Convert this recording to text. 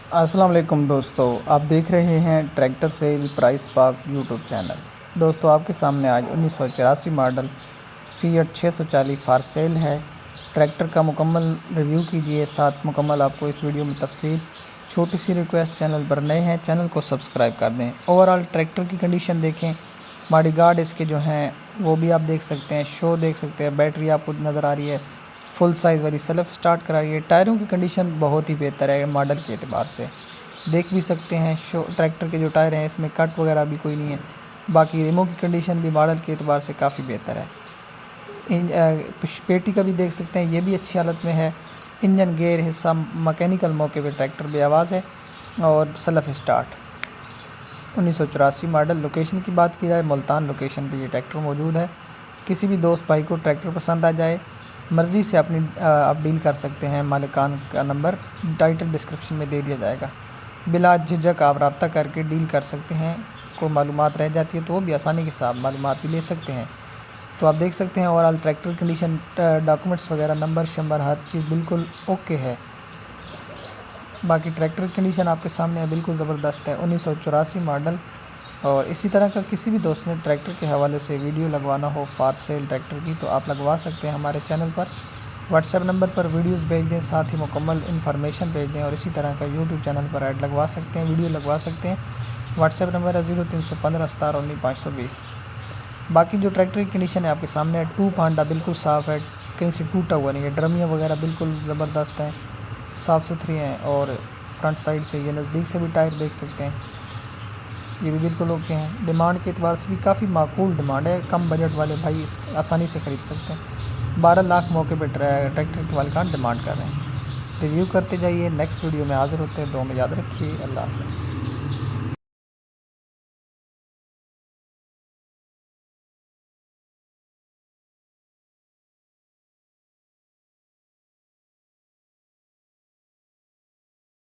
अस्सलाम वालेकुम दोस्तों, आप देख रहे हैं ट्रैक्टर सेल प्राइस पाक यूट्यूब चैनल। दोस्तों, आपके सामने आज 1984 मॉडल फ़िएट 640 फॉर सेल है। ट्रैक्टर का मुकम्मल रिव्यू कीजिए, साथ मुकम्मल आपको इस वीडियो में तफसील। छोटी सी रिक्वेस्ट, चैनल पर नए हैं चैनल को सब्सक्राइब कर दें। ओवरऑल ट्रैक्टर की कंडीशन देखें, बॉडी गार्ड इसके जो हैं वो भी आप देख सकते हैं, शो देख सकते हैं, बैटरी आपको नज़र आ रही है, फुल साइज़ वाली सेल्फ स्टार्ट करा रही है। टायरों की कंडीशन बहुत ही बेहतर है मॉडल के एतबार से, देख भी सकते हैं। शो ट्रैक्टर के जो टायर हैं इसमें कट वगैरह भी कोई नहीं है। बाकी रिमो की कंडीशन भी मॉडल के एतबार से काफ़ी बेहतर है। पेटी का भी देख सकते हैं, ये भी अच्छी हालत में है। इंजन गेयर हिस्सा मैकेनिकल मौके पे ट्रैक्टर भी आवाज़ है और सेल्फ स्टार्ट। 1984 मॉडल। लोकेशन की बात की जाए, मुल्तान लोकेशन पे ये ट्रैक्टर मौजूद है। किसी भी दोस्त भाई को ट्रैक्टर पसंद आ जाए, मर्ज़ी से अपनी आप डील कर सकते हैं। मालिकान का नंबर टाइटल डिस्क्रिप्शन में दे दिया जाएगा। बिला झिझक आप रब्ता करके डील कर सकते हैं। कोई मालूमात रह जाती है तो वो भी आसानी के साथ मालूमात भी ले सकते हैं। तो आप देख सकते हैं ओवरऑल ट्रैक्टर कंडीशन, डॉक्यूमेंट्स वगैरह, नंबर शंबर, हर चीज़ बिल्कुल ओके है। बाकी ट्रैक्टर की कंडीशन आपके सामने है, बिल्कुल ज़बरदस्त है। 1984 मॉडल। और इसी तरह का किसी भी दोस्त ने ट्रैक्टर के हवाले से वीडियो लगवाना हो फॉर सेल ट्रैक्टर की, तो आप लगवा सकते हैं हमारे चैनल पर। व्हाट्सएप नंबर पर वीडियोस भेज दें, साथ ही मुकम्मल इन्फॉर्मेशन भेज दें। और इसी तरह का यूट्यूब चैनल पर ऐड लगवा सकते हैं, वीडियो लगवा सकते हैं। व्हाट्सएप नंबर है 0315 17 520। बाकी जो ट्रैक्टर की कंडीशन है आपके सामने है, टू पांडा बिल्कुल साफ़ है, कहीं से टूटा हुआ नहीं है। ड्रमियाँ वगैरह बिल्कुल ज़बरदस्त हैं, साफ़ सुथरी हैं। और फ्रंट साइड से ये नज़दीक से भी टायर देख सकते हैं, ये भी बिल्कुल ओके हैं। डिमांड के एतबार से भी काफ़ी माकूल डिमांड है, कम बजट वाले भाई इस आसानी से ख़रीद सकते हैं। 12 लाख मौके पर ट्रैक्टर के मालिकान डिमांड कर रहे हैं। रिव्यू करते जाइए, नेक्स्ट वीडियो में हाज़िर होते हैं। दो में याद रखिए। अल्लाह हाफ़िज़।